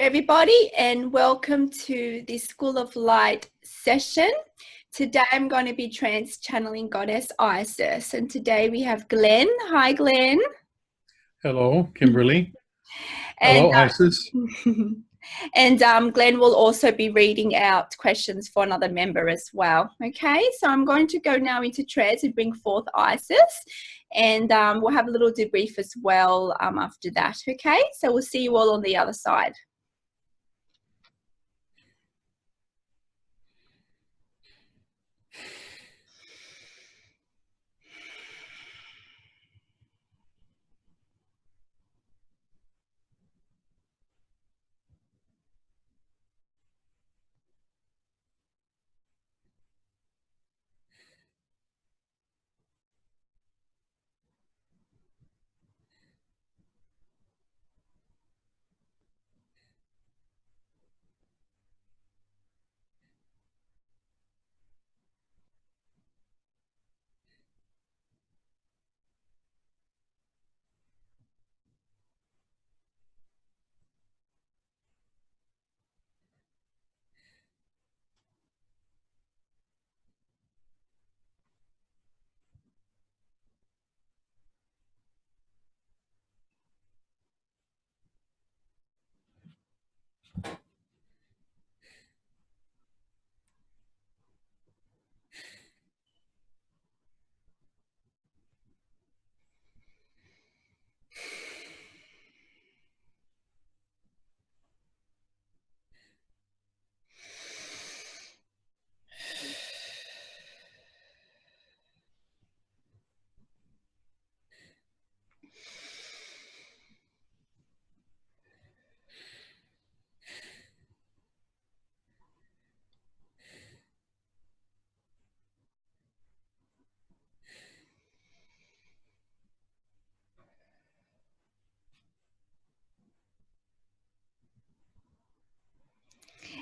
everybody, and welcome to the School of Light session. Today I'm going to be trans-channeling Goddess Isis, and today we have Glenn. Hi, Glenn. Hello, Kimberly. And, Hello, Isis. And Glenn will also be reading out questions for another member as well. Okay, so I'm going to go now into trance and bring forth Isis, and we'll have a little debrief as well after that. Okay, so we'll see you all on the other side.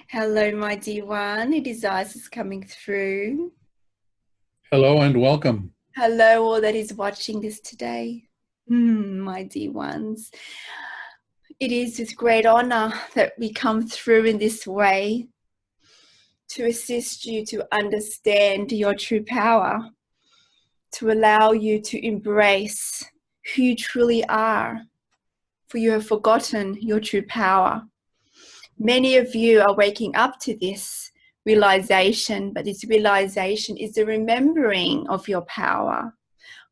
Hello, my dear one. It is Isis coming through. Hello and welcome. Hello, all that is watching this today. My dear ones. It is with great honor that we come through in this way to assist you to understand your true power, to allow you to embrace who you truly are, for you have forgotten your true power. Many of you are waking up to this realization, but this realization is the remembering of your power.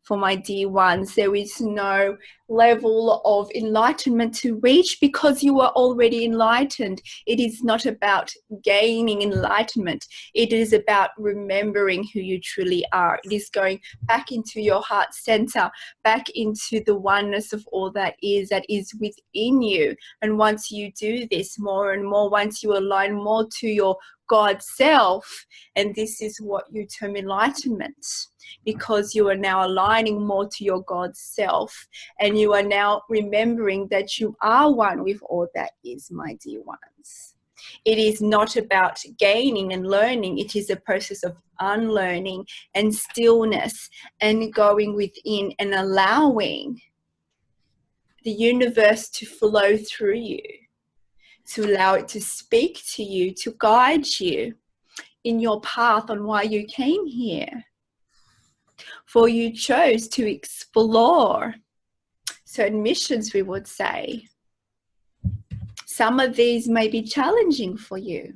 For my dear ones, there is no level of enlightenment to reach because you are already enlightened. It is not about gaining enlightenment. It is about remembering who you truly are. It is going back into your heart center, back into the oneness of all that is within you. And once you do this more and more, once you align more to your God self, and this is what you term enlightenment, because you are now aligning more to your God self, and you are now remembering that you are one with all that is, my dear ones. It is not about gaining and learning. It is a process of unlearning and stillness and going within and allowing the universe to flow through you, to allow it to speak to you, to guide you in your path on why you came here. For you chose to explore certain missions, we would say. Some of these may be challenging for you.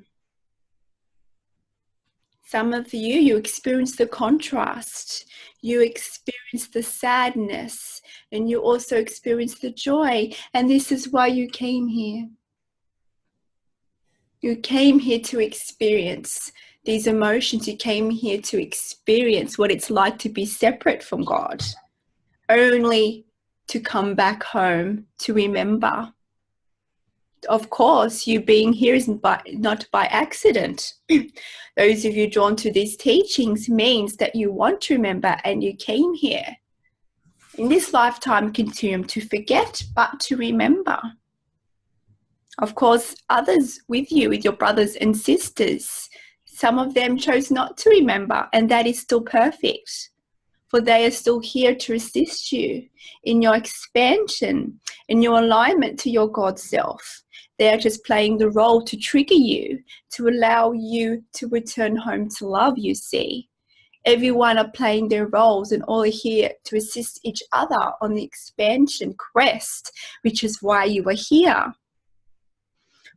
Some of you experience the contrast. You experience the sadness, and you also experience the joy. And this is why you came here. You came here to experience these emotions. You came here to experience what it's like to be separate from God, only to come back home to remember. Of course, you being here is not by accident. Those of you drawn to these teachings means that you want to remember, and you came here in this lifetime continuum to forget, but to remember. Of course, others with you, with your brothers and sisters, some of them chose not to remember, and that is still perfect. for they are still here to assist you in your expansion, in your alignment to your God self. They are just playing the role to trigger you, to allow you to return home to love, you see. Everyone are playing their roles and all are here to assist each other on the expansion quest, which is why you are here.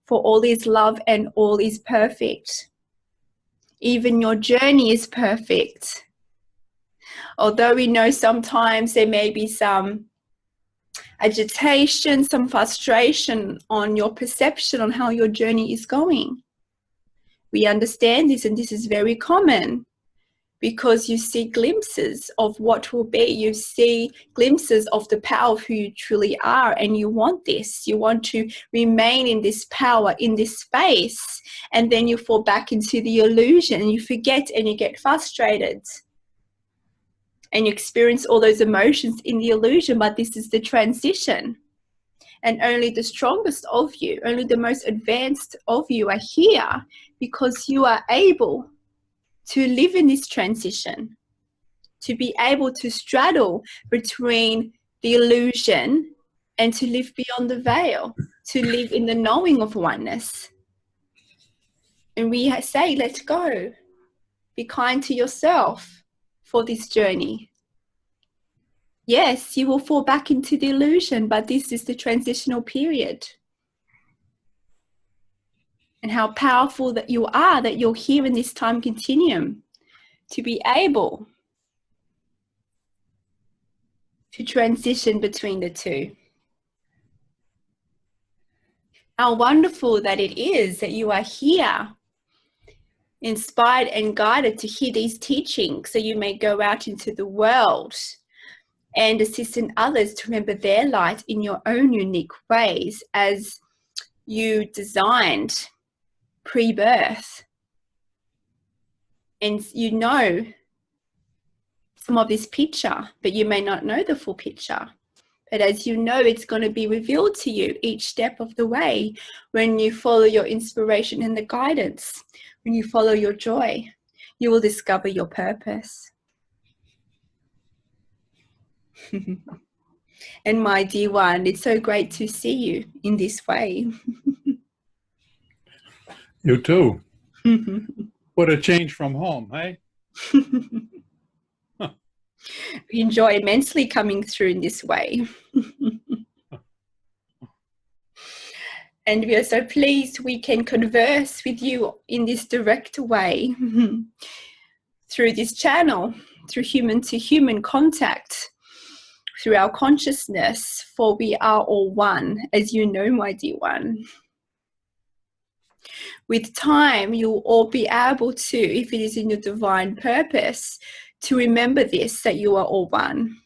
For all is love and all is perfect. Even your journey is perfect. Although we know sometimes there may be some agitation, some frustration on your perception on how your journey is going. We understand this, and this is very common because you see glimpses of what will be. You see glimpses of the power of who you truly are, and you want this. You want to remain in this power, in this space, and then you fall back into the illusion, and you forget and you get frustrated. And you experience all those emotions in the illusion, but this is the transition. And only the strongest of you, only the most advanced of you are here because you are able to live in this transition, to be able to straddle between the illusion and to live beyond the veil, to live in the knowing of oneness. And we say, let go. Be kind to yourself for this journey. Yes, you will fall back into the illusion, but this is the transitional period. And how powerful that you are, that you're here in this time continuum to be able to transition between the two. How wonderful that it is that you are here, inspired and guided to hear these teachings so you may go out into the world and assist in others to remember their light in your own unique ways as you designed pre-birth. And you know some of this picture, but you may not know the full picture. But as you know, it's going to be revealed to you each step of the way when you follow your inspiration and the guidance. When you follow your joy, you will discover your purpose. And my dear one, it's so great to see you in this way. You too. What a change from home, eh? We enjoy immensely coming through in this way. And we are so pleased we can converse with you in this direct way through this channel, through human to human contact, through our consciousness, for we are all one, as you know, my dear one. With time, you'll all be able to, if it is in your divine purpose, to remember this, that you are all one.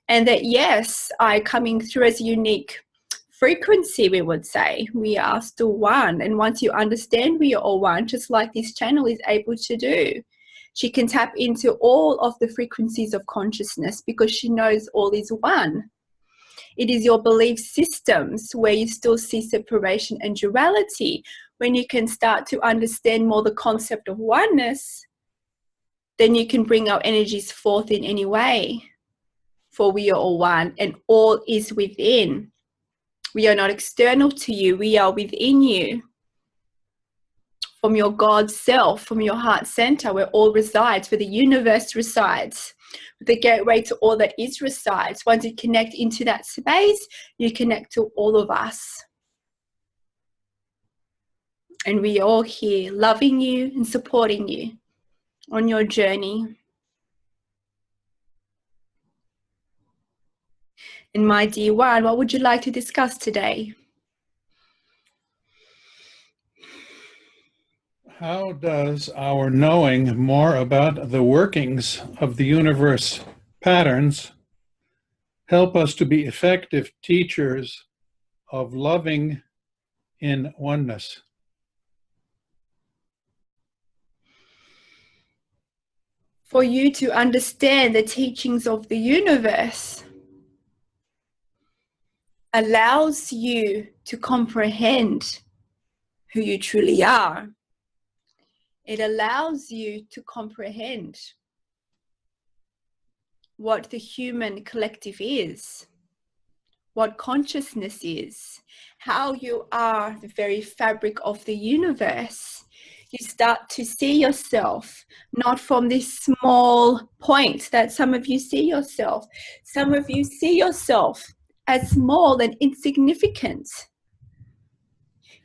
And that, yes, I coming through as a unique frequency, we would say, we are still one. And once you understand we are all one, just like this channel is able to do, she can tap into all of the frequencies of consciousness because she knows all is one. It is your belief systems where you still see separation and duality. When you can start to understand more the concept of oneness, then you can bring our energies forth in any way. For we are all one and all is within. We are not external to you. We are within you. From your God self, from your heart center, where all resides, where the universe resides, where the gateway to all that is resides. Once you connect into that space, you connect to all of us. And we are all here loving you and supporting you on your journey. And my dear one, what would you like to discuss today? How does our knowing more about the workings of the universe patterns help us to be effective teachers of loving in oneness? For you to understand the teachings of the universe allows you to comprehend who you truly are. It allows you to comprehend what the human collective is, what consciousness is, how you are the very fabric of the universe, you start to see yourself not from this small point that some of you see yourself. Some of you see yourself as small and insignificant.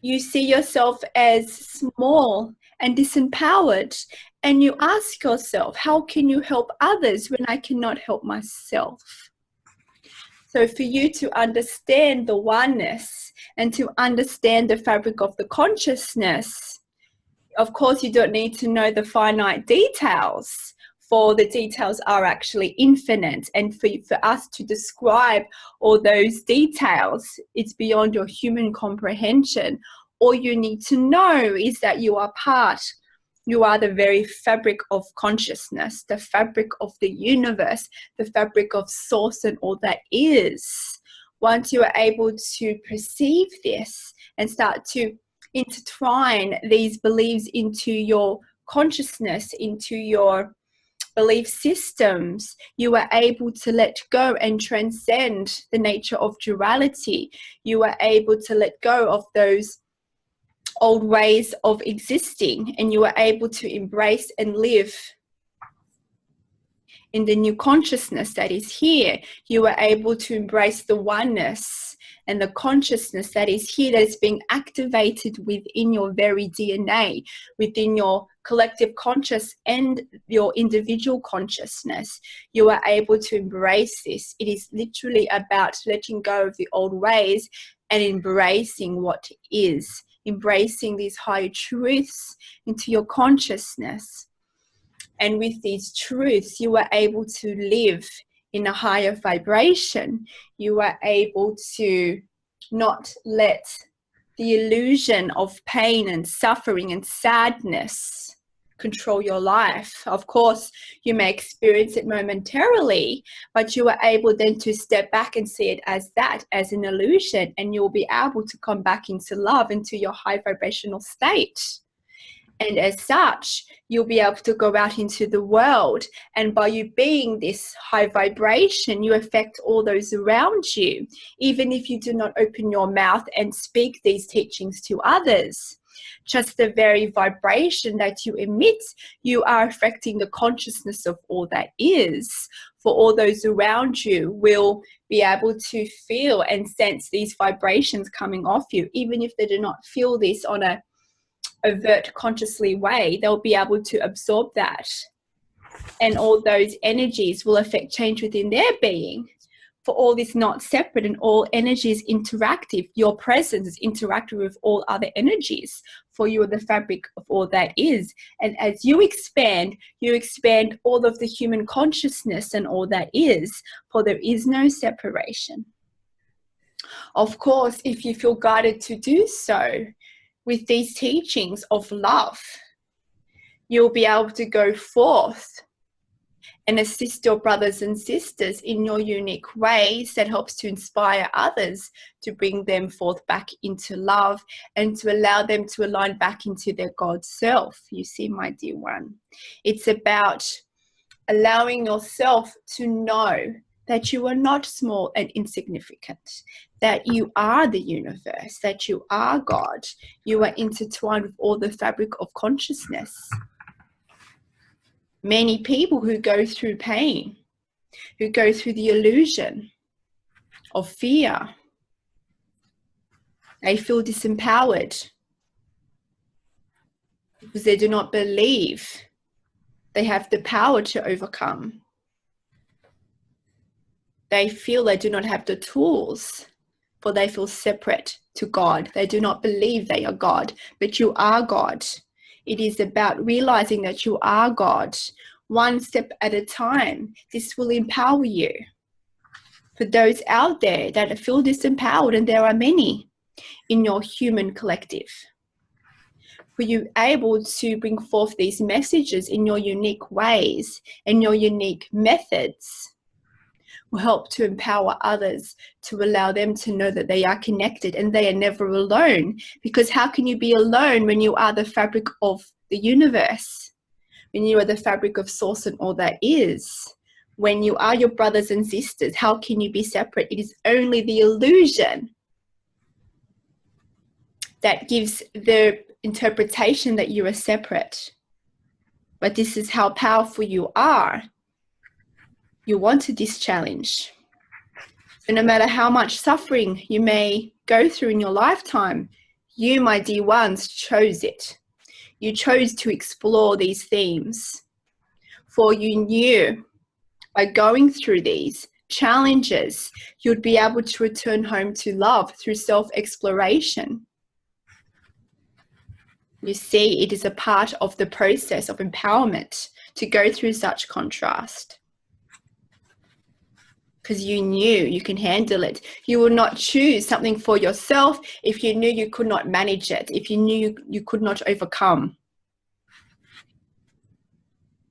You see yourself as small and disempowered, and you ask yourself, how can you help others when I cannot help myself? So for you to understand the oneness and to understand the fabric of the consciousness, of course, you don't need to know the finite details, for the details are actually infinite. And for us to describe all those details, it's beyond your human comprehension. All you need to know is that you are the very fabric of consciousness, the fabric of the universe, the fabric of source and all that is. Once you are able to perceive this and start to intertwine these beliefs into your consciousness, into your belief systems, you are able to let go and transcend the nature of duality. You are able to let go of those old ways of existing, and you are able to embrace and live in the new consciousness that is here. You are able to embrace the oneness and the consciousness that is here, that is being activated within your very DNA, within your collective conscious and your individual consciousness. You are able to embrace this. It is literally about letting go of the old ways and embracing what is, embracing these higher truths into your consciousness. And with these truths, you are able to live in a higher vibration. You are able to not let the illusion of pain and suffering and sadness control your life. Of course, you may experience it momentarily, but you are able then to step back and see it as that, as an illusion, and you'll be able to come back into love, into your high vibrational state. And as such, you'll be able to go out into the world. And by you being this high vibration, you affect all those around you, even if you do not open your mouth and speak these teachings to others. Just the very vibration that you emit, you are affecting the consciousness of all that is. For all those around you will be able to feel and sense these vibrations coming off you, even if they do not feel this on a overt consciously way. They'll be able to absorb that, and all those energies will affect change within their being. For all this not separate, and all energies interactive. Your presence is interactive with all other energies, for you are the fabric of all that is. And as you expand all of the human consciousness and all that is, for there is no separation. Of course, if you feel guided to do so, with these teachings of love, you'll be able to go forth and assist your brothers and sisters in your unique ways that helps to inspire others to bring them forth back into love and to allow them to align back into their God self. You see, my dear one, it's about allowing yourself to know that you are not small and insignificant, that you are the universe, that you are God. You are intertwined with all the fabric of consciousness. Many people who go through pain, who go through the illusion of fear, they feel disempowered because they do not believe they have the power to overcome. They feel they do not have the tools, for they feel separate to God. They do not believe they are God, but you are God. It is about realizing that you are God, one step at a time. This will empower you. For those out there that feel disempowered, and there are many in your human collective, for you able to bring forth these messages in your unique ways and your unique methods, will help to empower others, to allow them to know that they are connected and they are never alone. Because how can you be alone when you are the fabric of the universe, when you are the fabric of source and all that is? When you are your brothers and sisters, how can you be separate? It is only the illusion that gives the interpretation that you are separate. But this is how powerful you are. You wanted this challenge. So no matter how much suffering you may go through in your lifetime, you, my dear ones, chose it. You chose to explore these themes. For you knew by going through these challenges, you'd be able to return home to love through self-exploration. You see, it is a part of the process of empowerment to go through such contrast. Because you knew you can handle it. You would not choose something for yourself if you knew you could not manage it, if you knew you could not overcome.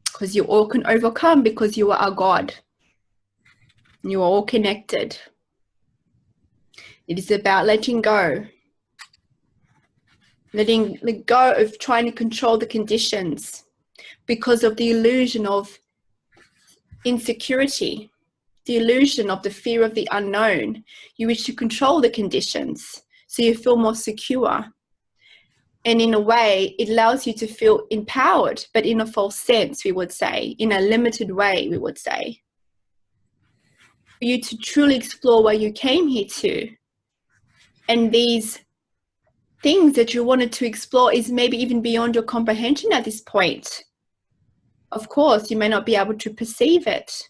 Because you all can overcome because you are God. You are all connected. It is about letting go. Letting go of trying to control the conditions because of the illusion of insecurity, the illusion of the fear of the unknown. You wish to control the conditions so you feel more secure. And in a way, it allows you to feel empowered, but in a false sense, we would say, in a limited way, we would say. For you to truly explore why you came here to. And these things that you wanted to explore is maybe even beyond your comprehension at this point. Of course, you may not be able to perceive it.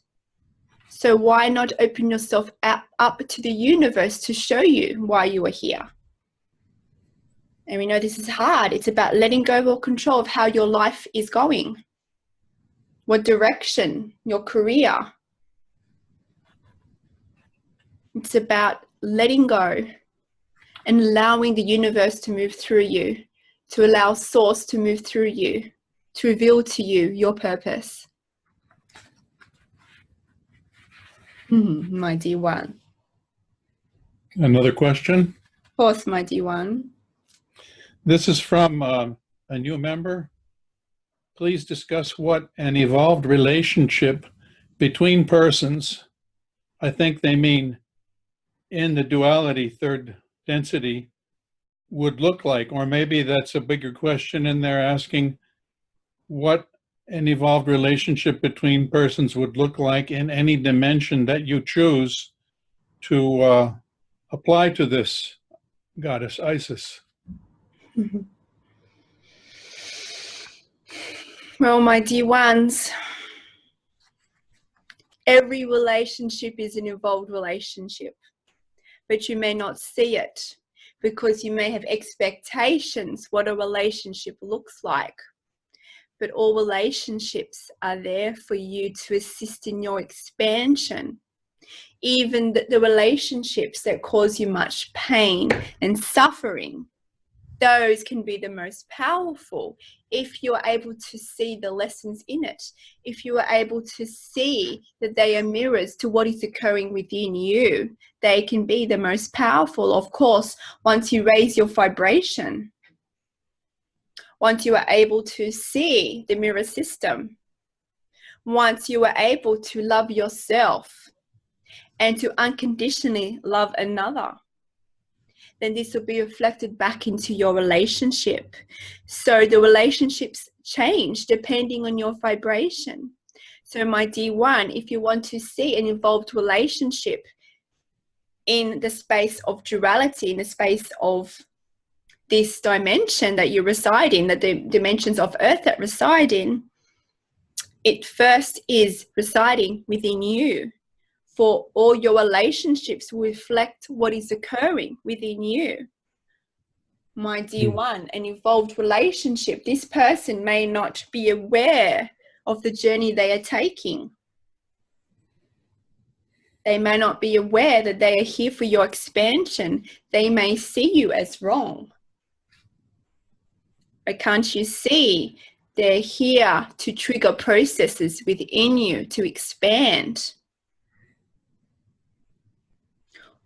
So why not open yourself up to the universe to show you why you are here? And we know this is hard. It's about letting go of all control of how your life is going, what direction, your career. It's about letting go and allowing the universe to move through you, to allow source to move through you, to reveal to you your purpose. My dear one. Another question? Of course, my dear one. This is from a new member. Please discuss what an evolved relationship between persons, I think they mean in the duality third density, would look like. Or maybe that's a bigger question and they're asking what an evolved relationship between persons would look like in any dimension that you choose to apply to this goddess Isis. Well, my dear ones, every relationship is an evolved relationship, but you may not see it because you may have expectations what a relationship looks like. But all relationships are there for you to assist in your expansion. Even the relationships that cause you much pain and suffering, those can be the most powerful if you're able to see the lessons in it, if you are able to see that they are mirrors to what is occurring within you. They can be the most powerful, of course, once you raise your vibration, once you are able to see the mirror system, once you are able to love yourself and to unconditionally love another, then this will be reflected back into your relationship. So the relationships change depending on your vibration. So my dear one, if you want to see an evolved relationship in the space of duality, in the space of this dimension that you reside in, the dimensions of earth that reside in, it first is residing within you. For all your relationships will reflect what is occurring within you. My dear one, an evolved relationship, this person may not be aware of the journey they are taking. They may not be aware that they are here for your expansion. They may see you as wrong. But can't you see they're here to trigger processes within you to expand?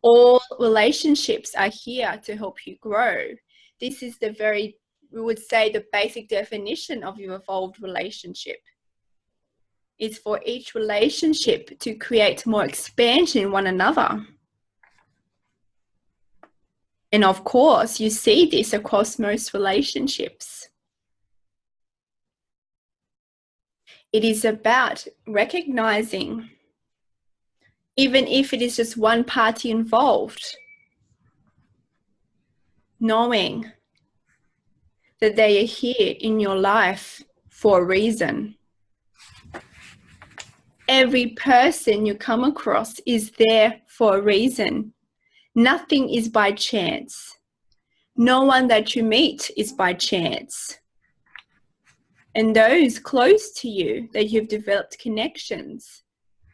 All relationships are here to help you grow. This is the very, we would say, the basic definition of your evolved relationship. is for each relationship to create more expansion in one another. And of course, you see this across most relationships. It is about recognizing, even if it is just one party involved, knowing that they are here in your life for a reason. Every person you come across is there for a reason. Nothing is by chance. No one that you meet is by chance. And those close to you that you've developed connections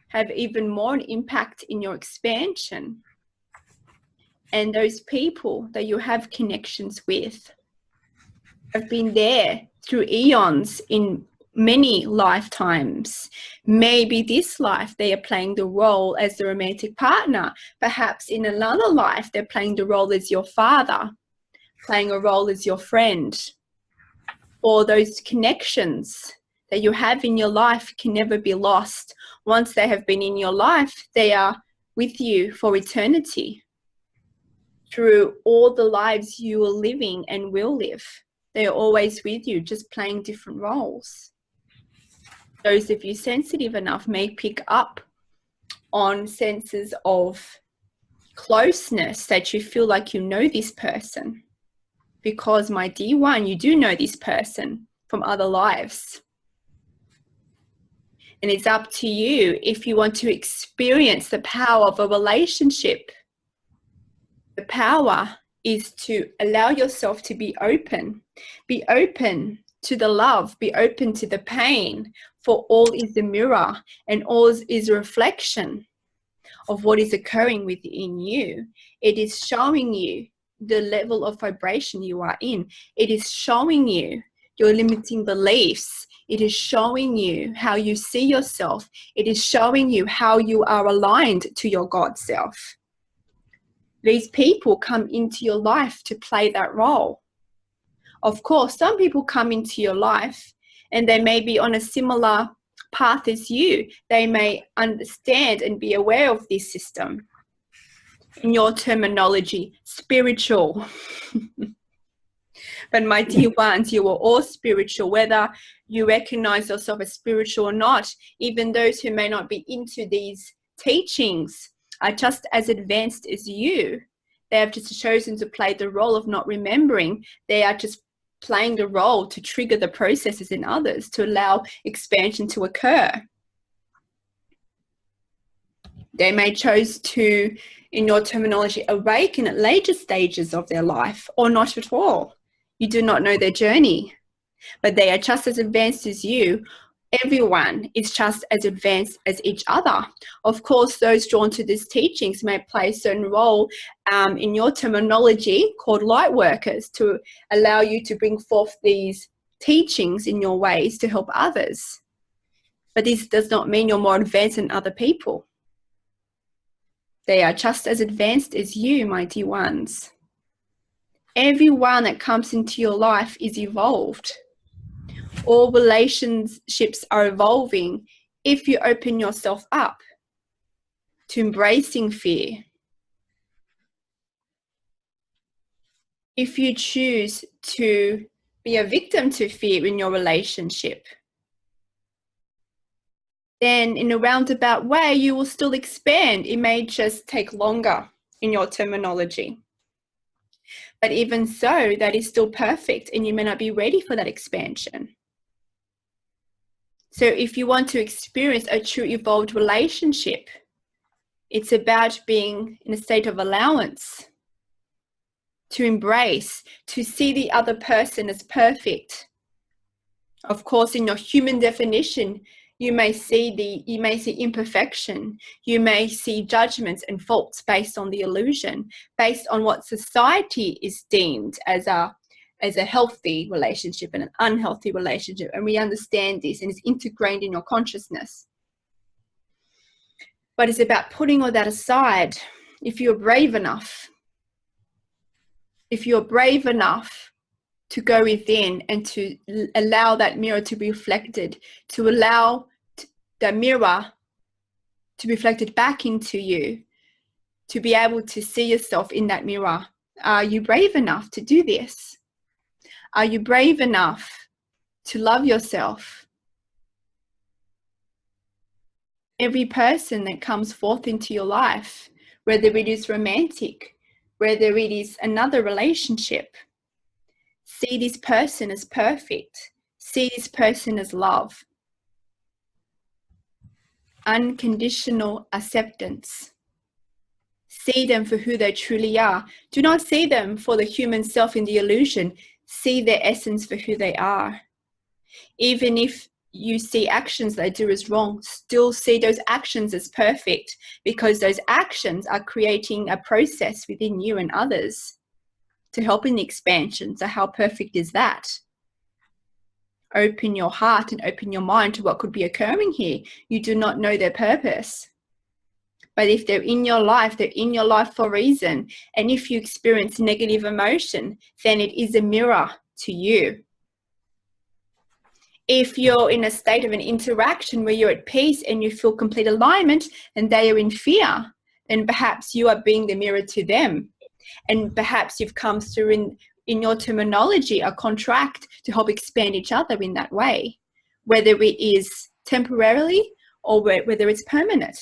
have even more impact in your expansion. And those people that you have connections with have been there through eons in many lifetimes. Maybe this life they are playing the role as the romantic partner. Perhaps in another life they're playing the role as your father, playing a role as your friend. Or those connections that you have in your life can never be lost. Once they have been in your life, they are with you for eternity. Through all the lives you are living and will live, they are always with you, just playing different roles. Those of you sensitive enough may pick up on senses of closeness, that you feel like you know this person. Because, my dear one, you do know this person from other lives. And it's up to you if you want to experience the power of a relationship. The power is to allow yourself to be open. Be open to the love. Be open to the pain. For all is a mirror, and all is a reflection of what is occurring within you. It is showing you the level of vibration you are in. It is showing you your limiting beliefs. It is showing you how you see yourself. It is showing you how you are aligned to your God self. These people come into your life to play that role. Of course, some people come into your life and they may be on a similar path as you. They may understand and be aware of this system. In your terminology, spiritual. But my dear ones, you are all spiritual, whether you recognize yourself as spiritual or not. Even those who may not be into these teachings are just as advanced as you. They have just chosen to play the role of not remembering. They are just playing the role to trigger the processes in others, to allow expansion to occur. They may choose to, in your terminology, awaken at later stages of their life, or not at all. You do not know their journey, but they are just as advanced as you. Everyone is just as advanced as each other. Of course, those drawn to these teachings may play a certain role in your terminology called light workers, to allow you to bring forth these teachings in your ways to help others. But this does not mean you're more advanced than other people. They are just as advanced as you, my dear ones. Everyone that comes into your life is evolved. All relationships are evolving if you open yourself up to embracing fear. If you choose to be a victim to fear in your relationship, then in a roundabout way, you will still expand. It may just take longer in your terminology. But even so, that is still perfect, and you may not be ready for that expansion. So if you want to experience a true evolved relationship, it's about being in a state of allowance, to embrace, to see the other person as perfect. Of course, in your human definition, you may see imperfection. You may see judgments and faults based on the illusion, based on what society is deemed as a healthy relationship and an unhealthy relationship. And we understand this, and it's integrated in your consciousness. But it's about putting all that aside. If you're brave enough to go within and to allow that mirror to be reflected, to allow the mirror to be reflected back into you, to be able to see yourself in that mirror. Are you brave enough to do this? Are you brave enough to love yourself? Every person that comes forth into your life, whether it is romantic, whether it is another relationship, see this person as perfect. See this person as love. Unconditional acceptance. See them for who they truly are. Do not see them for the human self in the illusion. See their essence for who they are. Even if you see actions they do as wrong, still see those actions as perfect, because those actions are creating a process within you and others to help in the expansion. So how perfect is that? Open your heart and open your mind to what could be occurring here. You do not know their purpose. But if they're in your life, they're in your life for a reason. And if you experience negative emotion, then it is a mirror to you. If you're in a state of an interaction where you're at peace and you feel complete alignment and they are in fear, then perhaps you are being the mirror to them. And perhaps you've come through in your terminology, a contract to help expand each other in that way, whether it is temporarily or whether it's permanent.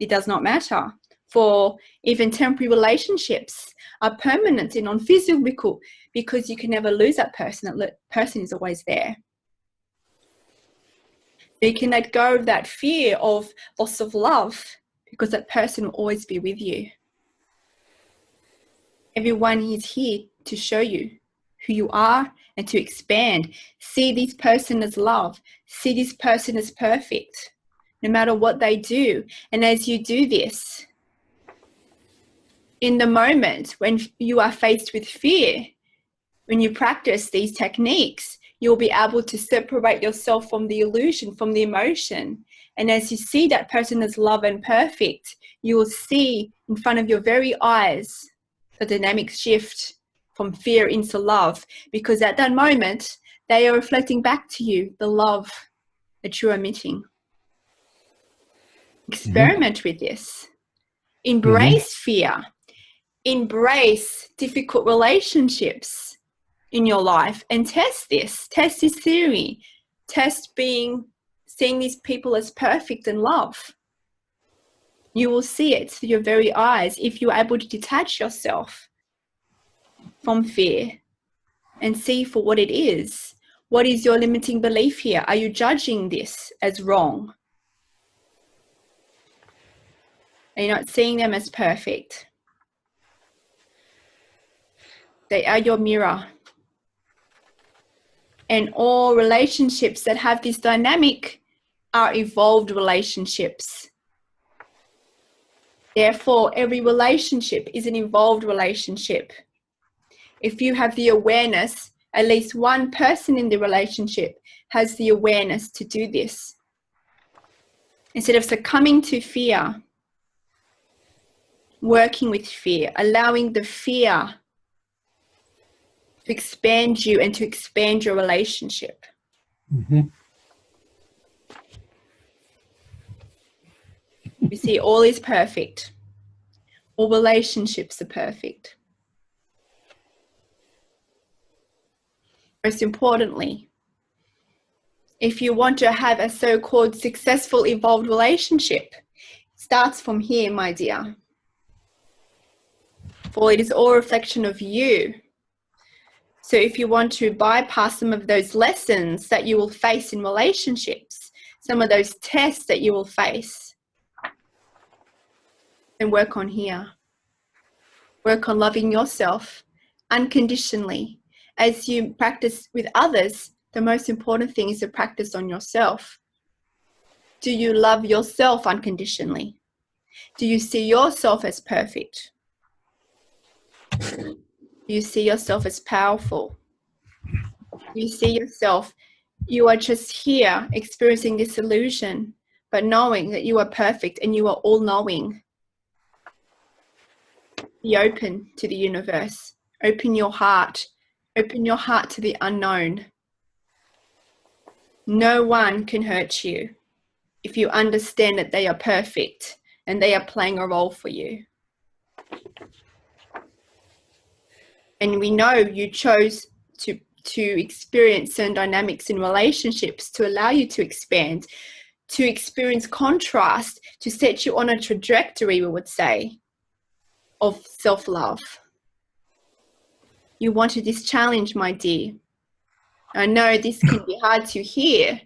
It does not matter. For even temporary relationships are permanent and non-physical, because you can never lose that person. That person is always there. You can let go of that fear of loss of love, because that person will always be with you. Everyone is here to show you who you are and to expand. See this person as love. See this person as perfect, no matter what they do. And as you do this, in the moment when you are faced with fear, when you practice these techniques, you'll be able to separate yourself from the illusion, from the emotion. And as you see that person as love and perfect, you will see in front of your very eyes the dynamic shift from fear into love, because at that moment, they are reflecting back to you the love that you're emitting. Experiment with this. Embrace fear. Embrace difficult relationships in your life and test this theory. Test seeing these people as perfect and love. You will see it through your very eyes if you're able to detach yourself from fear and see for what it is. What is your limiting belief here? Are you judging this as wrong? Are you not seeing them as perfect? They are your mirror. And all relationships that have this dynamic are evolved relationships. Therefore, every relationship is an evolved relationship. If you have the awareness, at least one person in the relationship has the awareness to do this. Instead of succumbing to fear, working with fear, allowing the fear to expand you and to expand your relationship. You see, all is perfect. All relationships are perfect. Most importantly, if you want to have a so-called successful evolved relationship, it starts from here, my dear. For it is all a reflection of you. So if you want to bypass some of those lessons that you will face in relationships, some of those tests that you will face, then work on here. Work on loving yourself unconditionally. As you practice with others, the most important thing is to practice on yourself. Do you love yourself unconditionally? Do you see yourself as perfect? Do you see yourself as powerful? Do you see yourself, you are just here experiencing this illusion, but knowing that you are perfect and you are all-knowing? Be open to the universe. Open your heart. Open your heart to the unknown. No one can hurt you. if you understand that they are perfect and they are playing a role for you. And we know you chose to experience certain dynamics in relationships to allow you to expand, to experience contrast, to set you on a trajectory, we would say, of self-love. You wanted this challenge, my dear. I know this can be hard to hear,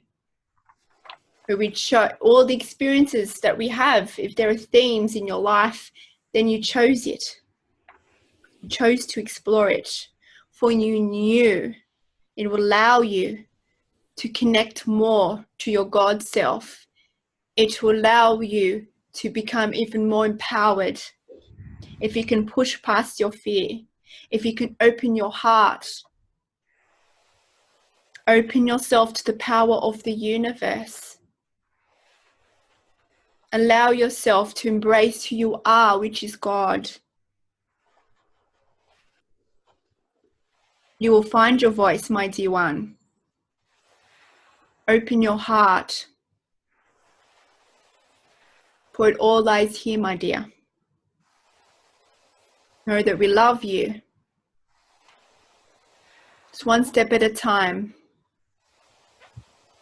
but we show all the experiences that we have. If there are themes in your life, then you chose it. You chose to explore it, for you knew it will allow you to connect more to your God self. It will allow you to become even more empowered. If you can push past your fear, if you can open your heart, open yourself to the power of the universe. Allow yourself to embrace who you are, which is God. You will find your voice, my dear one. Open your heart, for it all lies here, my dear. Know that we love you. Just one step at a time.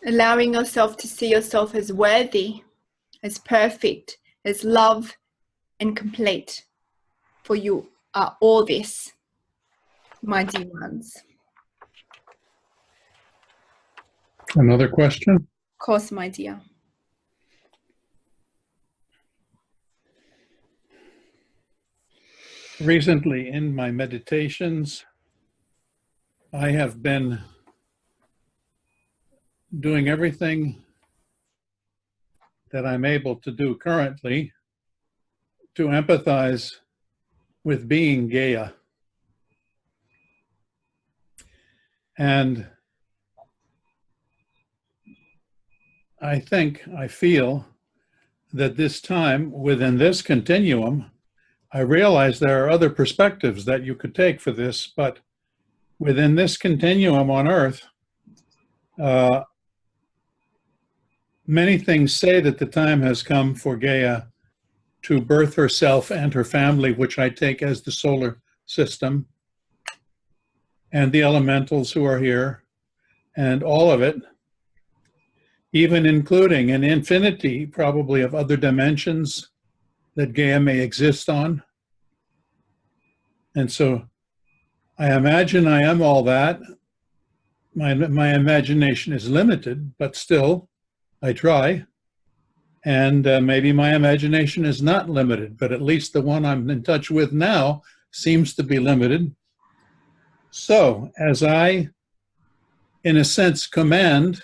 Allowing yourself to see yourself as worthy, as perfect, as love and complete. For you are all this, my dear ones. Another question? Of course, my dear. Recently in my meditations, I have been doing everything that I'm able to do currently to empathize with being Gaia. And I feel that this time within this continuum, I realize there are other perspectives that you could take for this, but within this continuum on Earth, many things say that the time has come for Gaia to birth herself and her family, which I take as the solar system, and the elementals who are here, and all of it, even including an infinity, probably, of other dimensions that Gaia may exist on. And so I imagine I am all that. My imagination is limited, but still, I try. And maybe my imagination is not limited, but at least the one I'm in touch with now seems to be limited. So as I, in a sense, command,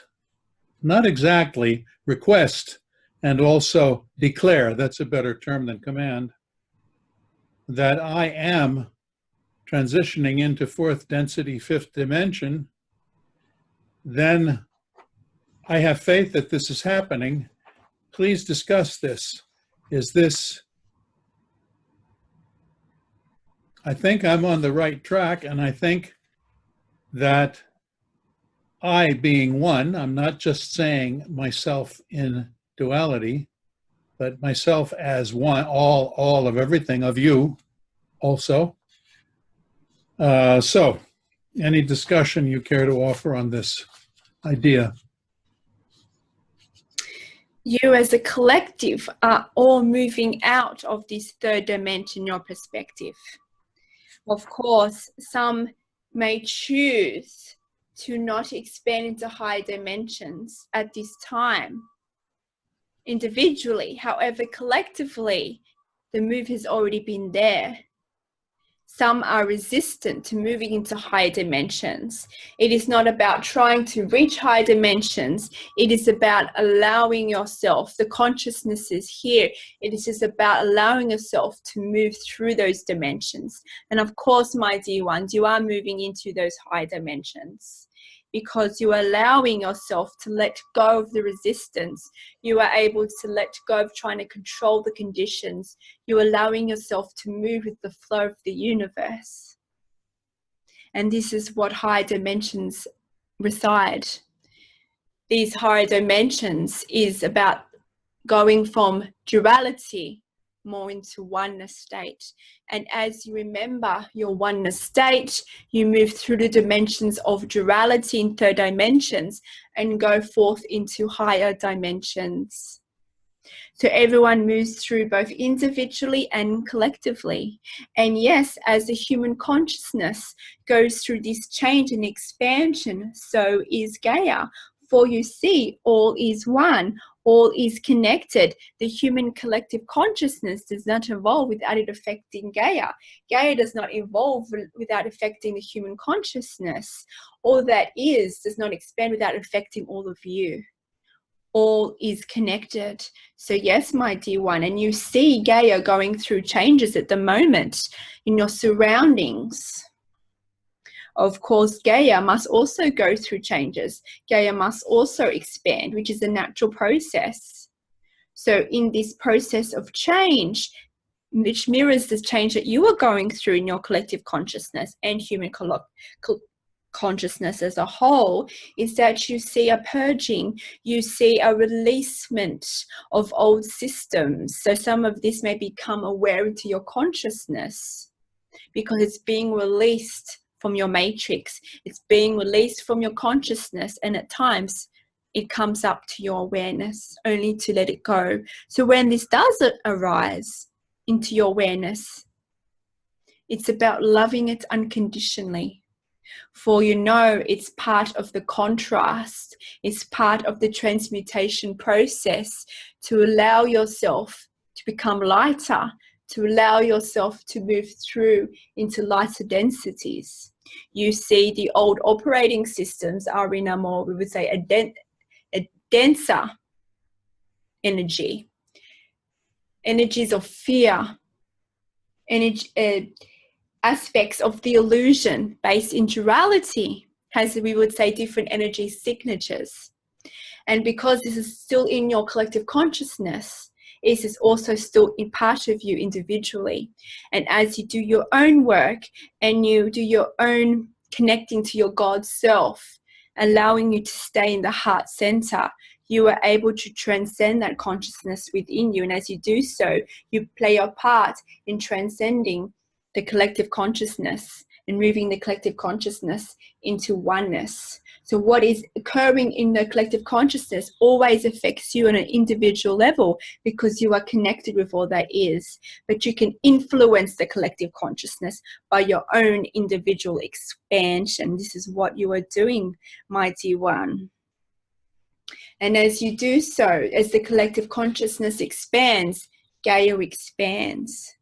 not exactly request, and also declare, that's a better term than command, that I am transitioning into fourth density, fifth dimension, then I have faith that this is happening. Please discuss this. Is this, I think I'm on the right track, and I think that I being one, I'm not just saying myself in duality, but myself as one, all of everything, of you also. So, any discussion you care to offer on this idea? You as a collective are all moving out of this third dimension, your perspective. Of course, some may choose to not expand into higher dimensions at this time, individually. However, collectively, the move has already been there. Some are resistant to moving into higher dimensions. It is not about trying to reach higher dimensions. It is about allowing yourself, the consciousness is here. It is just about allowing yourself to move through those dimensions. And of course, my dear ones, you are moving into those higher dimensions, because you are allowing yourself to let go of the resistance. You are able to let go of trying to control the conditions. You're allowing yourself to move with the flow of the universe. And this is what higher dimensions reside. These higher dimensions is about going from duality more into oneness state. And as you remember your oneness state, you move through the dimensions of duality in third dimensions and go forth into higher dimensions. So everyone moves through both individually and collectively. And yes, as the human consciousness goes through this change and expansion, so is Gaia. For you see, all is one, all is connected. The human collective consciousness does not evolve without it affecting Gaia. Gaia does not evolve without affecting the human consciousness. All that is does not expand without affecting all of you. All is connected. So yes, my dear one, and you see Gaia going through changes at the moment in your surroundings. Of course, Gaia must also go through changes. Gaia must also expand, which is a natural process. So in this process of change, which mirrors the change that you are going through in your collective consciousness and human consciousness as a whole, is that you see a purging, you see a releasement of old systems. So some of this may become aware into your consciousness because it's being released from your matrix. It's being released from your consciousness, and at times it comes up to your awareness, only to let it go. So when this does arise into your awareness, it's about loving it unconditionally. For you know it's part of the contrast, it's part of the transmutation process to allow yourself to become lighter, to allow yourself to move through into lighter densities. You see, the old operating systems are in a more, we would say, a denser energy, energies of fear, aspects of the illusion based in duality has, we would say, different energy signatures. And because this is still in your collective consciousness, it is also still in part of you individually. And as you do your own work and you do your own connecting to your God self, allowing you to stay in the heart center, you are able to transcend that consciousness within you. And as you do so, you play your part in transcending the collective consciousness and moving the collective consciousness into oneness. So what is occurring in the collective consciousness always affects you on an individual level because you are connected with all that is. But you can influence the collective consciousness by your own individual expansion. This is what you are doing, my dear one. And as you do so, as the collective consciousness expands, Gaia expands.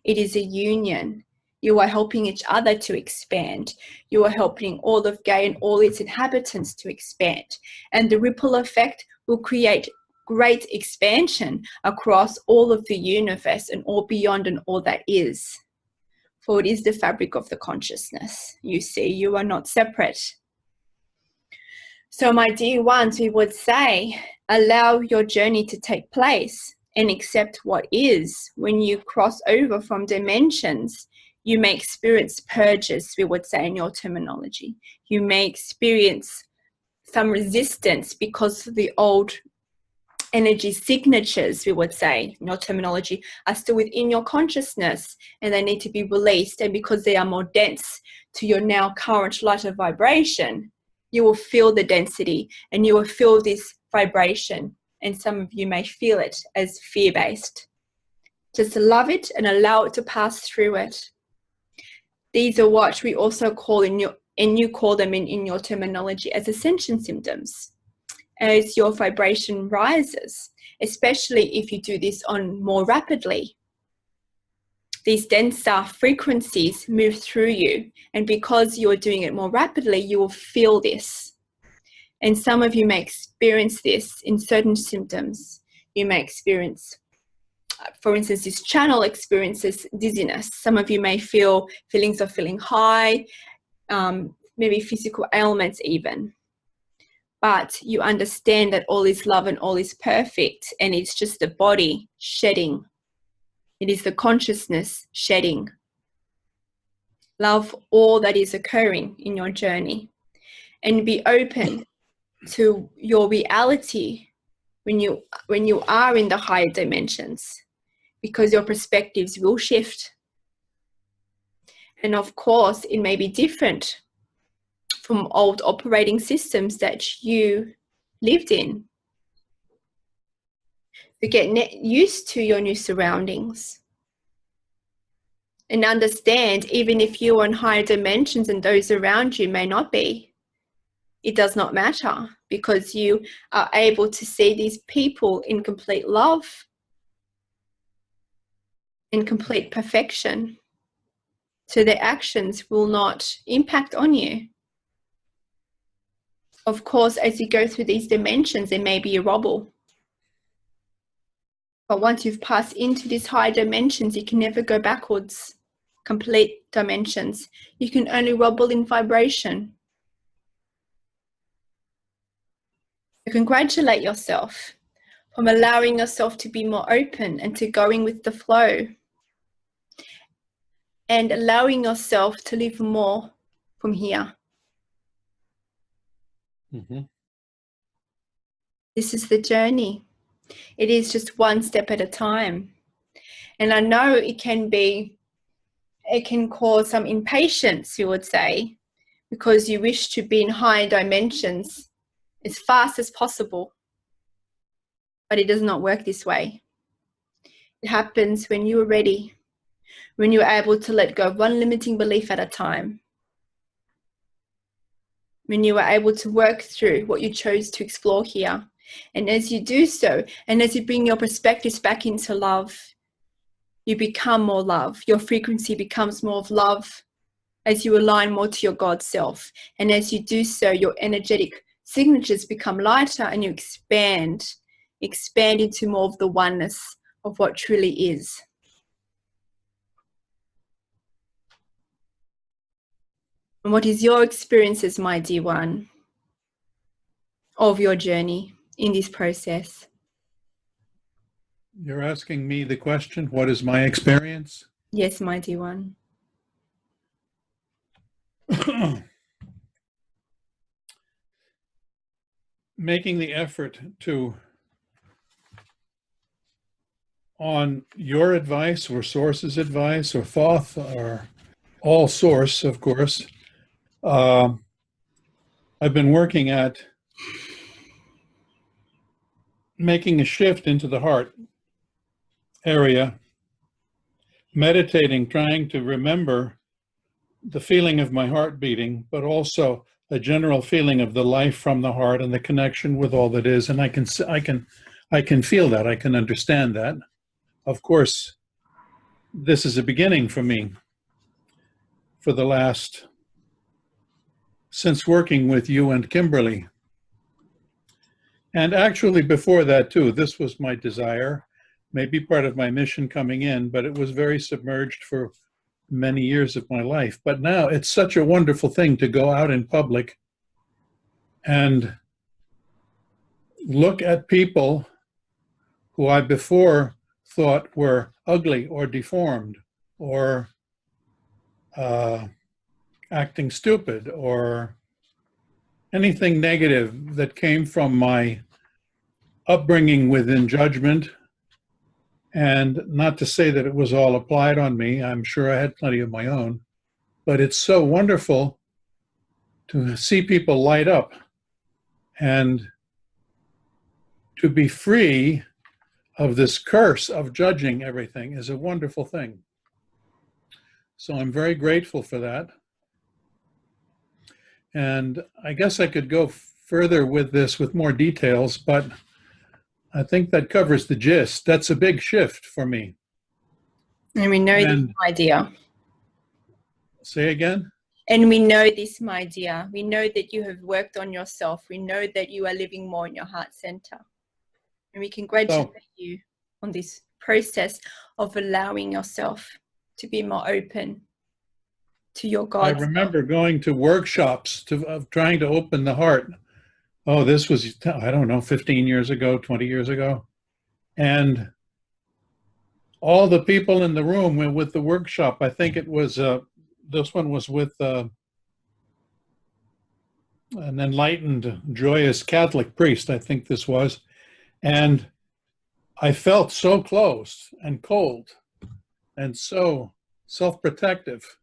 It is a union. You are helping each other to expand. You are helping all of Gaia and all its inhabitants to expand. And the ripple effect will create great expansion across all of the universe and all beyond and all that is. For it is the fabric of the consciousness. You see, you are not separate. So my dear ones, we would say, allow your journey to take place and accept what is. When you cross over from dimensions, you may experience purges, we would say in your terminology. You may experience some resistance because the old energy signatures, we would say in your terminology, are still within your consciousness and they need to be released. And because they are more dense to your now current lighter vibration, you will feel the density and you will feel this vibration. And some of you may feel it as fear-based. Just love it and allow it to pass through it. These are what we also call you call them in your terminology as ascension symptoms. As your vibration rises, especially if you do this on more rapidly, these denser frequencies move through you. And because you're doing it more rapidly, you will feel this. And some of you may experience this in certain symptoms. You may experience, for instance, this channel experiences dizziness. Some of you may feel feelings of feeling high, maybe physical ailments even. But you understand that all is love and all is perfect, and it's just the body shedding. It is the consciousness shedding. Love all that is occurring in your journey and be open to your reality when you are in the higher dimensions, because your perspectives will shift. And of course, it may be different from old operating systems that you lived in. To get used to your new surroundings and understand, even if you're on higher dimensions and those around you may not be, it does not matter, because you are able to see these people in complete love, in complete perfection. So their actions will not impact on you. Of course, as you go through these dimensions, there may be a wobble. But once you've passed into these higher dimensions, you can never go backwards. Complete dimensions. You can only wobble in vibration. So congratulate yourself from allowing yourself to be more open and to going with the flow. And allowing yourself to live more from here. Mm-hmm. This is the journey. It is just one step at a time. And I know it can cause some impatience, you would say, because you wish to be in higher dimensions as fast as possible. But it does not work this way. It happens when you are ready, when you are able to let go of one limiting belief at a time, when you are able to work through what you chose to explore here. And as you do so, and as you bring your perspectives back into love, you become more love. Your frequency becomes more of love as you align more to your God self. And as you do so, your energetic signatures become lighter and you expand into more of the oneness of what truly is. And what is your experiences, my dear one, of your journey in this process? You're asking me the question, what is my experience? Yes, my dear one. Making the effort to, on your advice or source's advice or Thoth or all source, of course, I've been working at making a shift into the heart area, meditating, trying to remember the feeling of my heart beating, but also a general feeling of the life from the heart and the connection with all that is. And I can feel that, I can understand that. Of course, this is a beginning for me for the last, since working with you and Kimberly. And actually before that too, this was my desire, maybe part of my mission coming in, but it was very submerged for many years of my life. But now it's such a wonderful thing to go out in public and look at people who I before thought were ugly or deformed or acting stupid or anything negative that came from my upbringing within judgment. And not to say that it was all applied on me, I'm sure I had plenty of my own, but it's so wonderful to see people light up and to be free of this curse of judging everything is a wonderful thing. So I'm very grateful for that. And I guess I could go further with this with more details, but I think that covers the gist. That's a big shift for me. And we know this, my dear. Say again? And we know this, my dear. We know that you have worked on yourself. We know that you are living more in your heart center. And we congratulate you on this process of allowing yourself to be more open to your God. I remember going to workshops of trying to open the heart. Oh, this was, I don't know, 15 years ago, 20 years ago. And all the people in the room went with the workshop. I think it was, this one was with an enlightened, joyous Catholic priest, I think this was. And I felt so close and cold and so self-protective.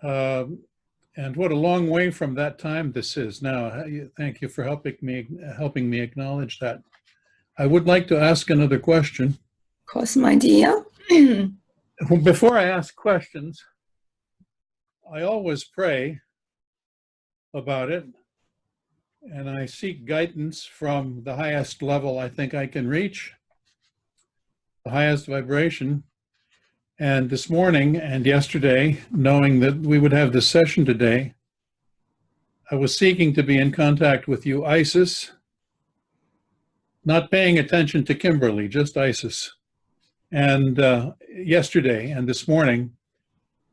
And what a long way from that time this is now. Thank you for helping me acknowledge that. I would like to ask another question. Of course, my dear. Before I ask questions, I always pray about it, and I seek guidance from the highest level I think I can reach, the highest vibration. And this morning and yesterday, knowing that we would have this session today, I was seeking to be in contact with you, Isis, not paying attention to Kimberly, just Isis. And yesterday and this morning,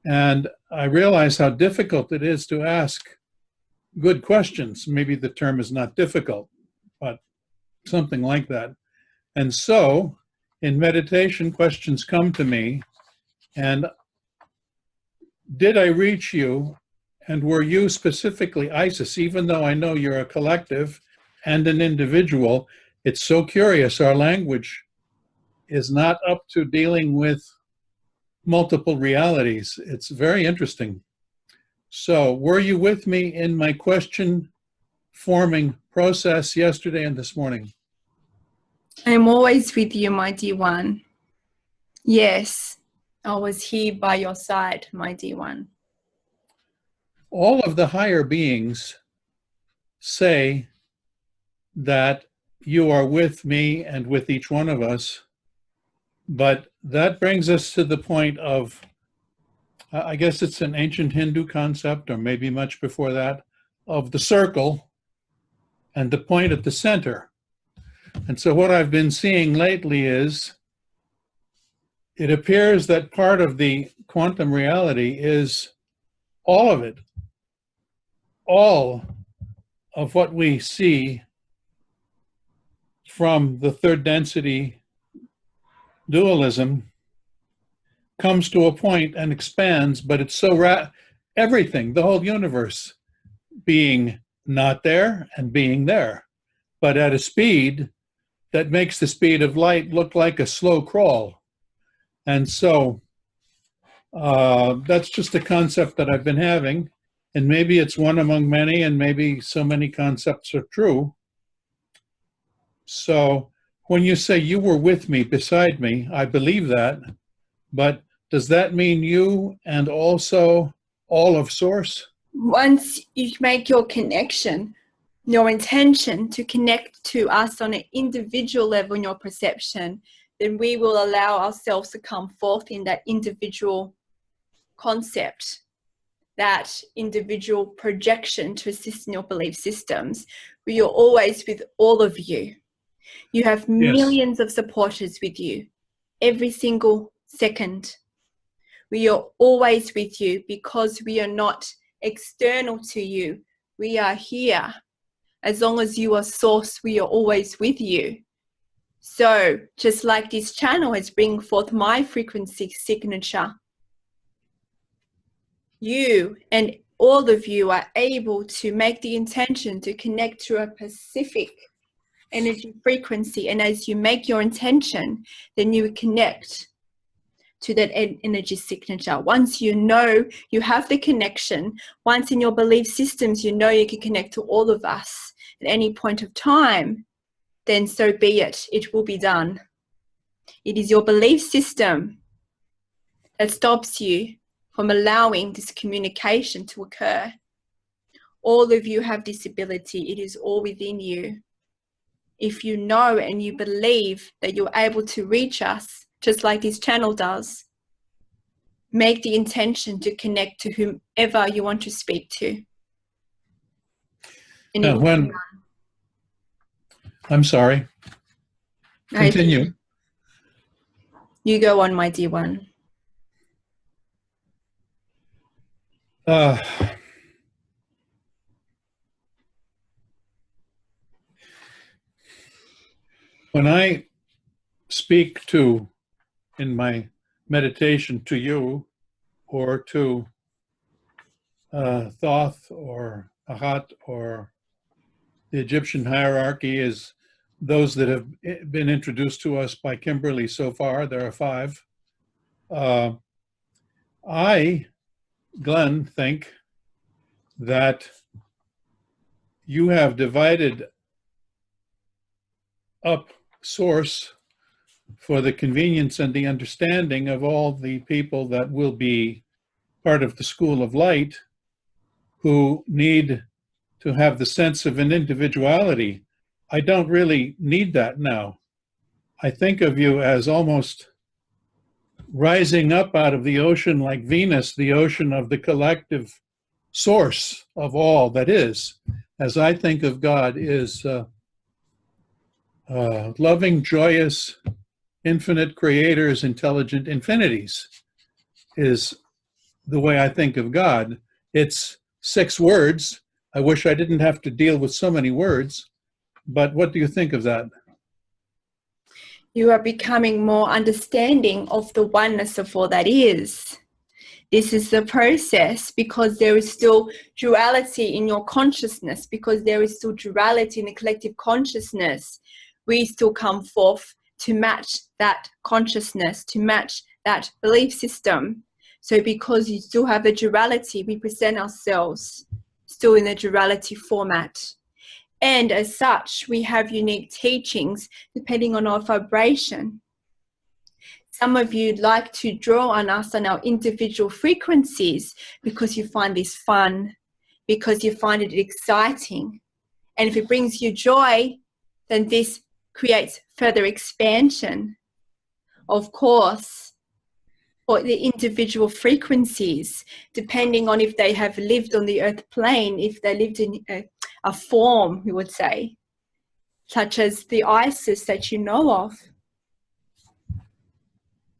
and I realized how difficult it is to ask good questions. Maybe the term is not difficult, but something like that. And so in meditation, questions come to me, and did I reach you, and were you specifically Isis, even though I know you're a collective and an individual? It's so curious. Our language is not up to dealing with multiple realities. It's very interesting. So were you with me in my question forming process yesterday and this morning? I'm always with you, my dear one. Yes, I was here by your side, my dear one. All of the higher beings say that you are with me and with each one of us, but that brings us to the point of, I guess it's an ancient Hindu concept, or maybe much before that, of the circle and the point at the center. And so what I've been seeing lately is, it appears that part of the quantum reality is all of it. All of what we see from the third density dualism comes to a point and expands, but it's so everything, the whole universe, being not there and being there, but at a speed that makes the speed of light look like a slow crawl. And so that's just a concept that I've been having, and maybe it's one among many, and maybe so many concepts are true. So when you say you were with me, beside me, I believe that, but does that mean you and also all of Source? Once you make your connection, your intention to connect to us on an individual level in your perception, then we will allow ourselves to come forth in that individual concept, that individual projection to assist in your belief systems. We are always with all of you. You have millions of supporters with you every single second. We are always with you because we are not external to you. We are here. As long as you are Source, we are always with you. So just like this channel is bringing forth my frequency signature, you and all of you are able to make the intention to connect to a specific energy frequency. And as you make your intention, then you connect to that energy signature. Once you know you have the connection, once in your belief systems you know you can connect to all of us at any point of time, then so be it. It will be done. It is your belief system that stops you from allowing this communication to occur. All of you have this ability. It is all within you. If you know and you believe that you're able to reach us, just like this channel does, make the intention to connect to whomever you want to speak to. And I'm sorry. Continue. You go on, my dear one. When I speak to, in my meditation, to you, or to Thoth or Ahat, or the Egyptian hierarchy is those that have been introduced to us by Kimberly so far. There are 5. I, Glenn, think that you have divided up source for the convenience and the understanding of all the people that will be part of the School of Light, who need to have the sense of an individuality. I don't really need that now. I think of you as almost rising up out of the ocean like Venus, the ocean of the collective source of all that is. As I think of God, is loving, joyous, infinite creators, intelligent infinities, is the way I think of God. It's 6 words. I wish I didn't have to deal with so many words, but what do you think of that? You are becoming more understanding of the oneness of all that is. This is the process, because there is still duality in your consciousness, because there is still duality in the collective consciousness. We still come forth to match that consciousness, to match that belief system. So because you still have the duality, we present ourselves still in the duality format. And as such, we have unique teachings depending on our vibration. Some of you like to draw on us on our individual frequencies because you find this fun, because you find it exciting. And if it brings you joy, then this creates further expansion. Of course, for the individual frequencies, depending on if they have lived on the earth plane, if they lived in a form, we would say, such as the Isis that you know of.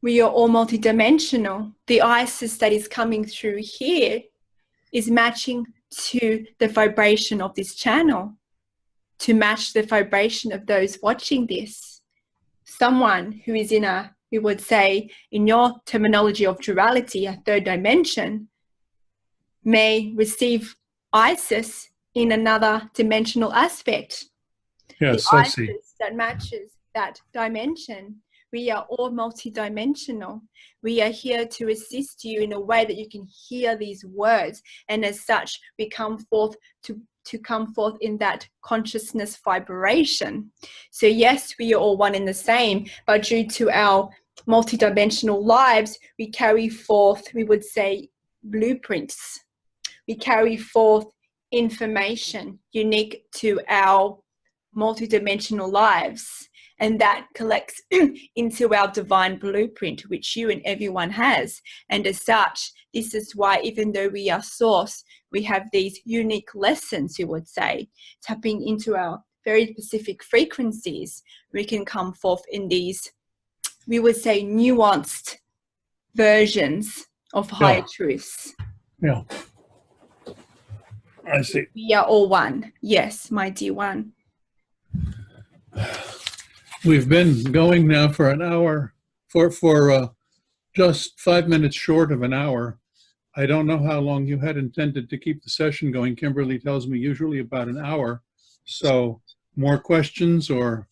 We are all multidimensional. The Isis that is coming through here is matching to the vibration of this channel, to match the vibration of those watching this. Someone who is in a, we would say, in your terminology of duality, a 3rd dimension, may receive Isis in another dimensional aspect. Yes, the I Isis see. that matches that dimension. We are all multidimensional. We are here to assist you in a way that you can hear these words, and as such, we come forth to come forth in that consciousness vibration. So yes, we are all one and the same, but due to our multidimensional lives, we carry forth, we would say, blueprints. We carry forth information unique to our multidimensional lives, and that collects into our divine blueprint, which you and everyone has. And as such, this is why, even though we are source, we have these unique lessons, you would say, tapping into our very specific frequencies. We can come forth in these, we would say, nuanced versions of higher truths. Yeah, I see. We are all one. Yes, my dear one. We've been going now for an hour, for just 5 minutes short of an hour. I don't know how long you had intended to keep the session going. Kimberly tells me usually about an hour. So more questions, or?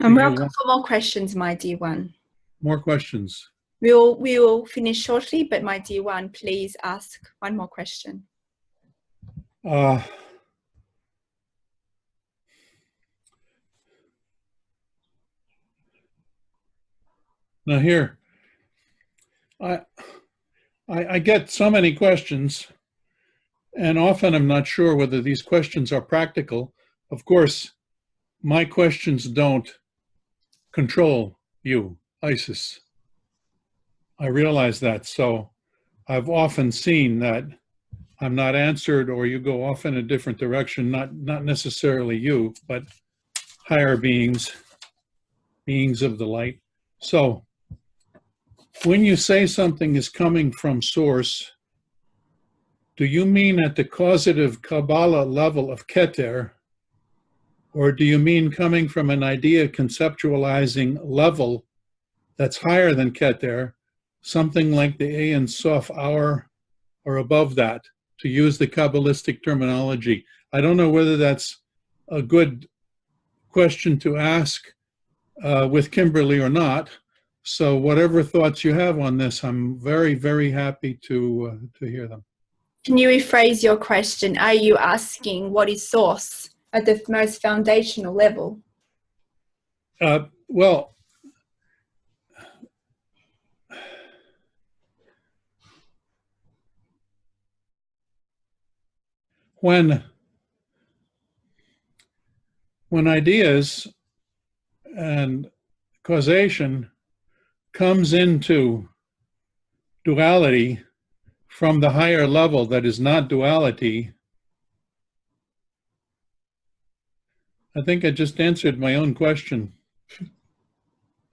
I'm welcome for more questions, my dear one. More questions. We will finish shortly, but my dear one, please ask one more question. Now here, I get so many questions, and often I'm not sure whether these questions are practical. Of course, my questions don't control you, Isis. I realize that, so I've often seen that I'm not answered, or you go off in a different direction, not necessarily you, but higher beings, beings of the light. So when you say something is coming from source, do you mean at the causative Kabbalah level of Keter, or do you mean coming from an idea conceptualizing level that's higher than Keter, something like the Ein Sof hour or above that, to use the Kabbalistic terminology? I don't know whether that's a good question to ask with Kimberly or not. So whatever thoughts you have on this, I'm very, very happy to hear them. Can you rephrase your question? Are you asking what is source at the most foundational level? Well, when ideas and causation comes into duality from the higher level that is not duality, I think I just answered my own question.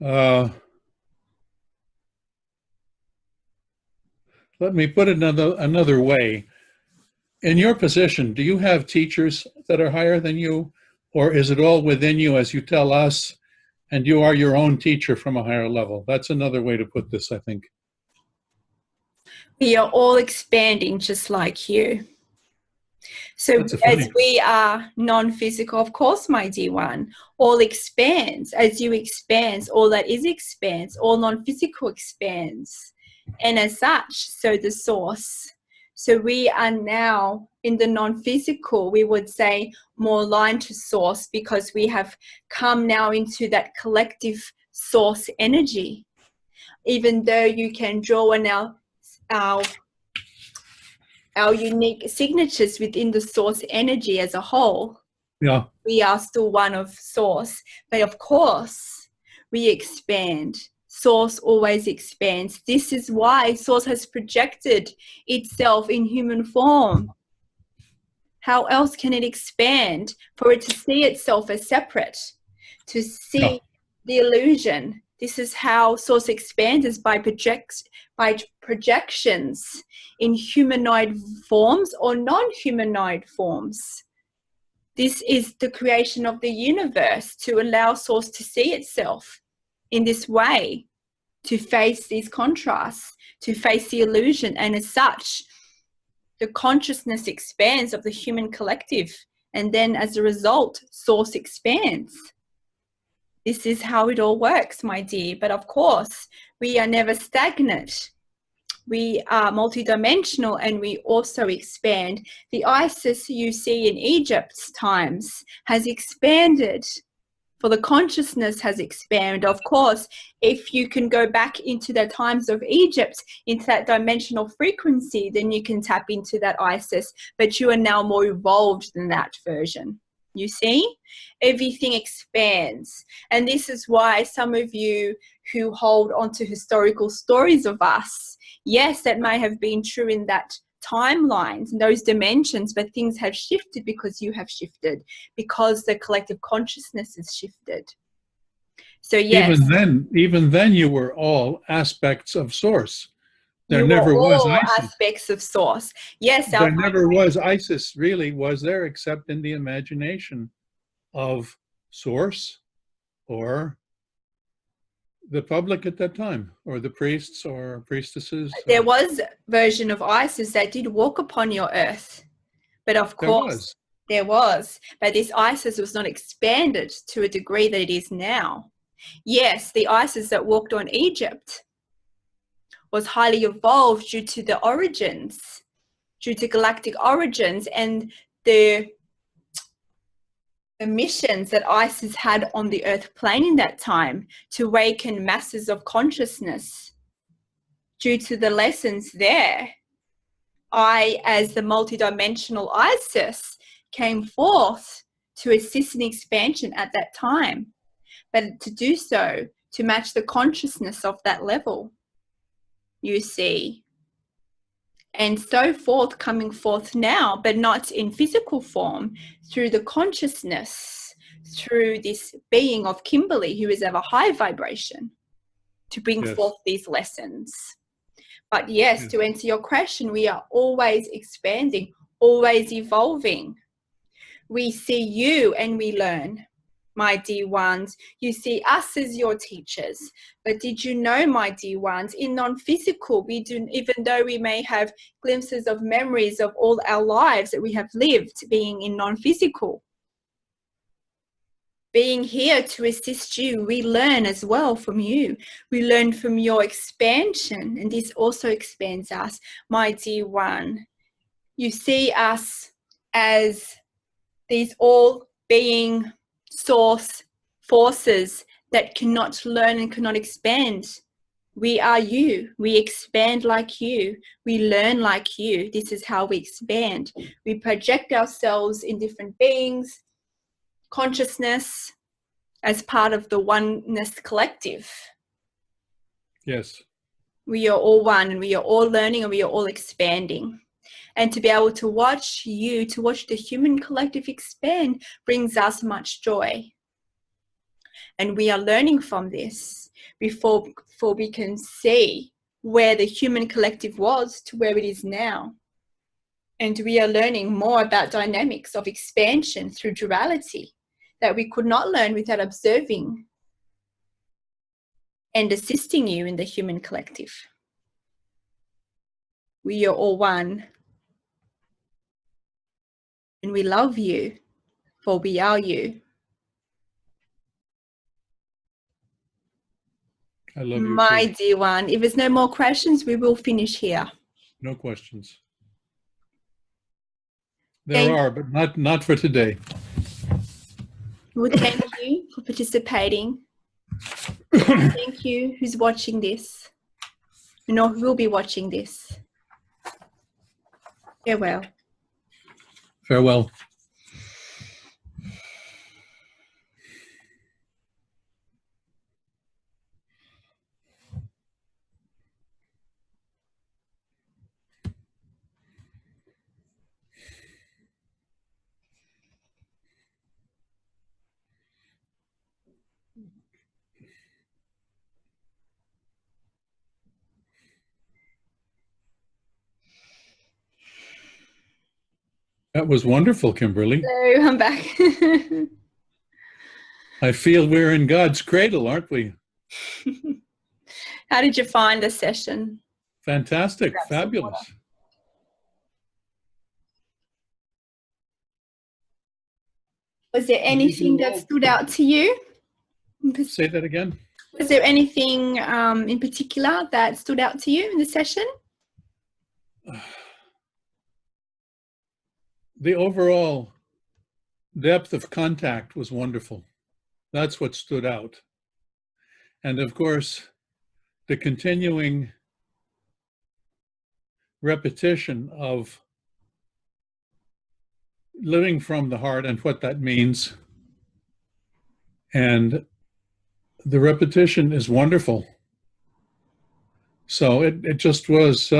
Let me put it another way. In your position, do you have teachers that are higher than you, or is it all within you as you tell us, and you are your own teacher from a higher level? That's another way to put this, I think. We are all expanding just like you. So as we are non-physical, of course, my dear one, all expands. As you expand, all that is expands, all non-physical expands. And as such, so the source. So we are now in the non-physical, we would say more aligned to source, because we have come now into that collective source energy. Even though you can draw on our unique signatures within the source energy as a whole, yeah, we are still one of source. But of course, we expand. Source always expands. This is why source has projected itself in human form. How else can it expand? For it to see itself as separate, to see the illusion. This is how source expands, is by projections in humanoid forms or non-humanoid forms. This is the creation of the universe, to allow source to see itself in this way, to face these contrasts, to face the illusion. And as such, the consciousness expands of the human collective. And then as a result, source expands. This is how it all works, my dear. But of course, we are never stagnant. We are multidimensional, and we also expand. The Isis you see in Egypt's times has expanded, for the consciousness has expanded. Of course, if you can go back into the times of Egypt, into that dimensional frequency, then you can tap into that Isis, but you are now more evolved than that version. You see, everything expands. And this is why some of you who hold onto historical stories of us, yes, that may have been true in that timelines and those dimensions, but things have shifted because you have shifted, because the collective consciousness has shifted. So yes, even then you were all aspects of source. There never was Isis. Aspects of source. Yes, there never was Isis, really, was there, except in the imagination of source or the public at that time, or the priests or priestesses. There was a version of Isis that did walk upon your earth, but of course there was. But this Isis was not expanded to a degree that it is now. Yes, the Isis that walked on Egypt was highly evolved due to the origins, due to galactic origins, and the missions that Isis had on the earth plane in that time, to awaken masses of consciousness. Due to the lessons there, I, as the multidimensional Isis, came forth to assist in expansion at that time, but to do so to match the consciousness of that level, you see. And so forth, coming forth now, but not in physical form, through the consciousness, through this being of Kimberly, who is of a high vibration, to bring forth these lessons. But yes, to answer your question, we are always expanding, always evolving. We see you and we learn, my dear ones. You see us as your teachers. But did you know, my dear ones, in non-physical, we do, even though we may have glimpses of memories of all our lives that we have lived being in non-physical, being here to assist you. We learn as well from you. We learn from your expansion, and this also expands us. My dear one, you see us as these all being source forces that cannot learn and cannot expand. We are you. We expand like you. We learn like you. This is how we expand. We project ourselves in different beings, consciousness, as part of the oneness collective. Yes. We are all one, and we are all learning, and we are all expanding. And to be able to watch you, to watch the human collective expand, brings us much joy. And we are learning from this before we can see where the human collective was to where it is now. And we are learning more about dynamics of expansion through duality that we could not learn without observing and assisting you in the human collective. We are all one. And we love you, for we are you. I love you My too. dear one, if there's no more questions, we will finish here. No questions. There are, but not for today. Well, thank you for participating. Thank you who's watching this. You know who will be watching this. Farewell. Farewell. That was wonderful, Kimberly. Hello, I'm back. I feel we're in God's cradle, aren't we? How did you find the session? Fantastic. Fabulous. Was there anything that stood out to you? Say that again. Was there anything in particular that stood out to you in the session? The overall depth of contact was wonderful. That's what stood out. And of course, the continuing repetition of living from the heart and what that means. And the repetition is wonderful. So it just was,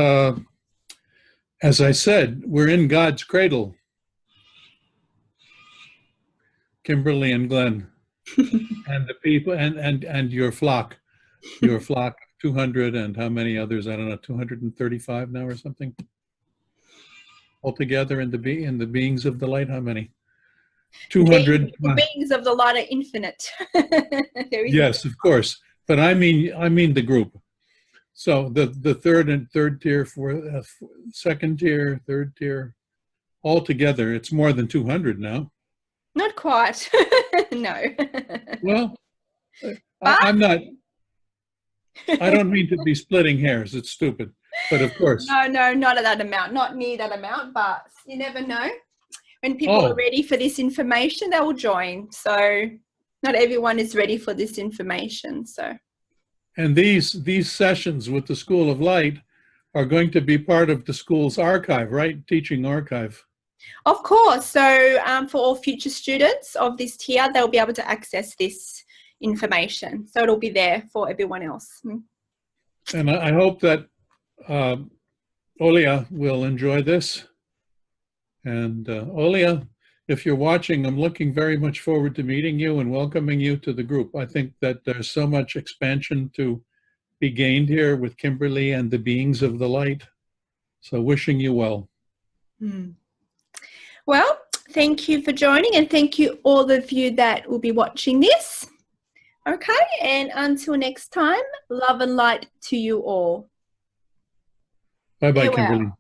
as I said, we're in God's cradle. Kimberly and Glenn and the people and your flock of 200 and how many others, I don't know, 235 now or something altogether in the beings of the light. How many? 200. The beings of the light are infinite. Yes, of course, but I mean the group. So the third tier, second tier, third tier, altogether it's more than 200 now. Not quite. No. Well, I'm not. I don't mean to be splitting hairs. It's stupid. But of course. No, not at that amount. Not near that amount, but you never know. When people are ready for this information, they will join. So not everyone is ready for this information. So. And these sessions with the School of Light are going to be part of the school's archive, right? Teaching archive. Of course. So for all future students of this tier, they'll be able to access this information. So it'll be there for everyone else. And I hope that Olia will enjoy this. And Olia, if you're watching, I'm looking very much forward to meeting you and welcoming you to the group. I think that there's so much expansion to be gained here with Kimberly and the beings of the light. So wishing you well. Well, thank you for joining, and thank you all of you that will be watching this. Okay, and until next time, love and light to you all. Bye-bye, Kimberly.